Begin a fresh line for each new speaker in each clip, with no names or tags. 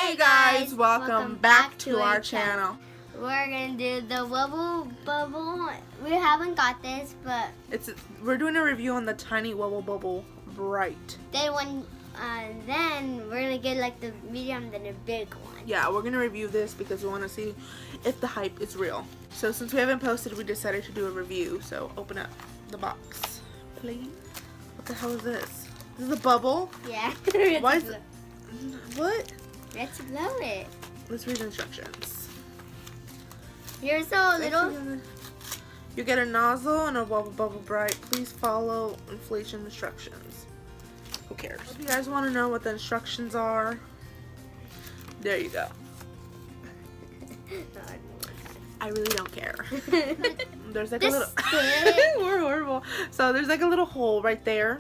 Hey guys, welcome back to our channel.
We're gonna do the Wubble Bubble. We haven't got this, but
we're doing a review on the tiny Wubble Bubble Bright.
then we're gonna get like the medium, then a big one.
Yeah, we're gonna review this because we want to see if the hype is real. So since we haven't posted, we decided to do a review. So open up the box, please. What the hell is this? This is a bubble.
Yeah.
Why is it? What?
Let's blow it.
Let's read the instructions.
Here's a little.
You get a nozzle and a Wubble Bubble Bright. Please follow inflation instructions. Who cares? If you guys want to know what the instructions are, there you go. I really don't care. There's like a little. We're horrible. So there's like a little hole right there.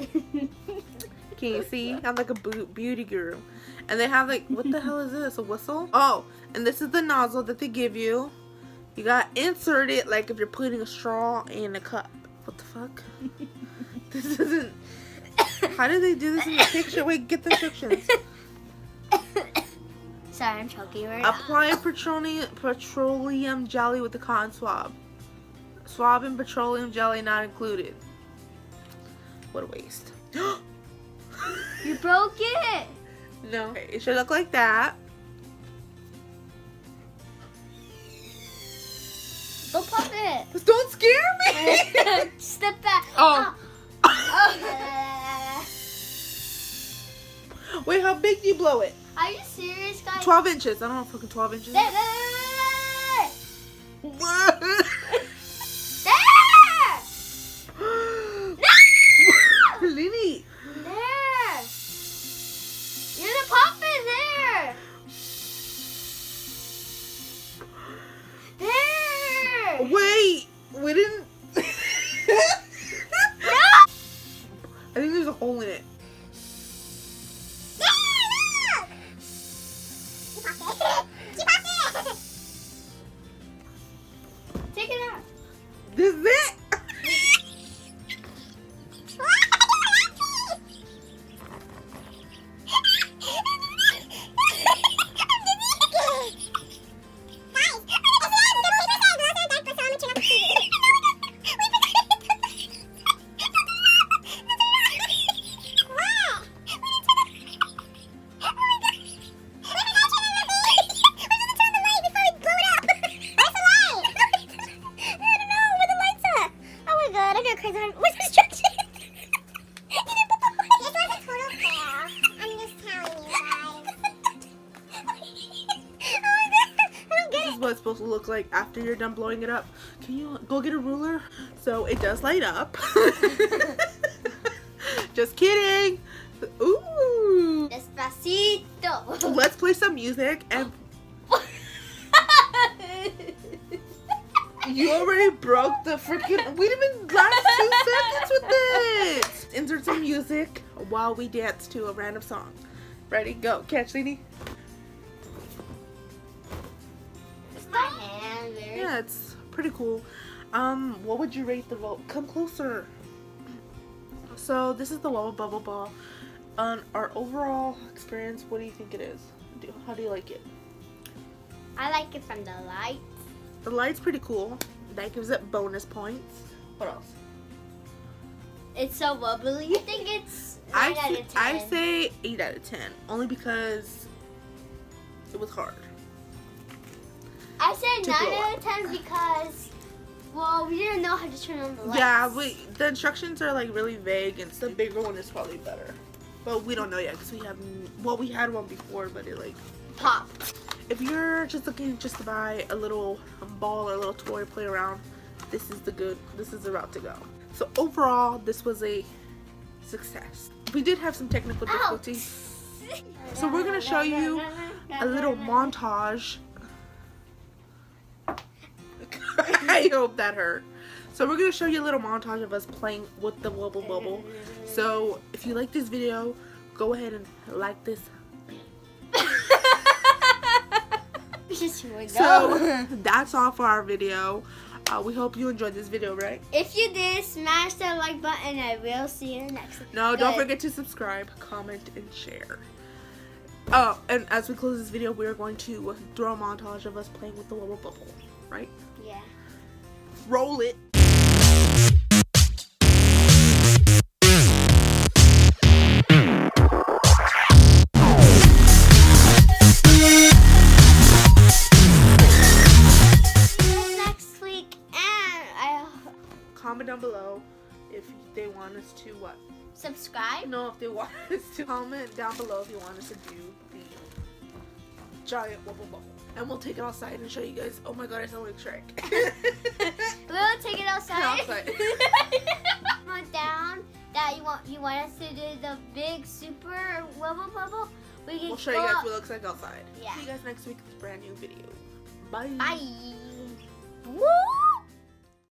Can you see? I'm like a beauty guru. And they have like, what the hell is this? A whistle? Oh, and this is the nozzle that they give you. You gotta insert it like if you're putting a straw in a cup. What the fuck? This isn't. How did they do this in the picture? Wait, get the instructions.
Sorry, I'm choking right now.
Apply petroleum jelly with the cotton swab. Swab and petroleum jelly not included. What a waste.
You broke it.
No. Okay, it should look like that.
Don't pop it.
Don't scare me.
Step back.
Oh.
Oh.
Wait, how big do you blow it?
Are you serious, guys?
12 inches. I don't know, fucking 12 inches.
There.
Leeny.
There. You're the pop it there. There.
Wait, we didn't. I think there's a hole in it.
Take it out.
This is it.
What's instructions?
This was a total fail. I'm just telling you guys. Oh my god, I don't get
This is what it's supposed to look like after you're done blowing it up. Can you go get a ruler? So it does light up. Just kidding. Ooh.
Despacito.
Let's play some music and you already broke the freaking. We didn't even last 2 seconds with this. Insert some music while we dance to a random song. Ready? Go. Catch, Leeny.
It's my hand.
Yeah, it's pretty cool. What would you rate the Wubble? Come closer. So this is the Wubble Bubble Ball. On our overall experience, what do you think it is? How do you like it?
I like it from the light.
The light's pretty cool. That gives it bonus points. What else?
It's so wobbly. You think it's 9 out of 10?
I say 8 out of 10. Only because it was hard.
I said
to
9
blow
out of 10 because, well, we didn't know how to turn on the lights.
Yeah, the instructions are like really vague, and the bigger one is probably better. But we don't know yet because we had one before, but it like
popped.
If you're just looking to buy a little ball or a little toy to play around, this is the route to go. So overall, this was a success. We did have some technical difficulties. So we're gonna show you a little montage. I hope that hurt. So we're gonna show you a little montage of us playing with the Wubble Bubble. So if you like this video, go ahead and like this. So that's all for our video. We hope you enjoyed this video, right?
If you did, smash that like button and we'll see you next time.
No, don't forget to subscribe, comment, and share. Oh, and as we close this video, we are going to throw a montage of us playing with the Wubble bubble, right?
Yeah.
Roll it.
Next week, and I
Comment down below if they want us to what?
subscribe.
No, if they want us to comment down below if you want us to do the giant Wubble bubble, and we'll take it outside and show you guys. Oh my god, I sound like Shrek.
We'll take it outside.
Outside.
Down that you want us to do the big super Wubble bubble.
We'll show you guys what it looks like outside.
Yeah.
See you guys next week with a brand new video. Bye.
Bye. Woo!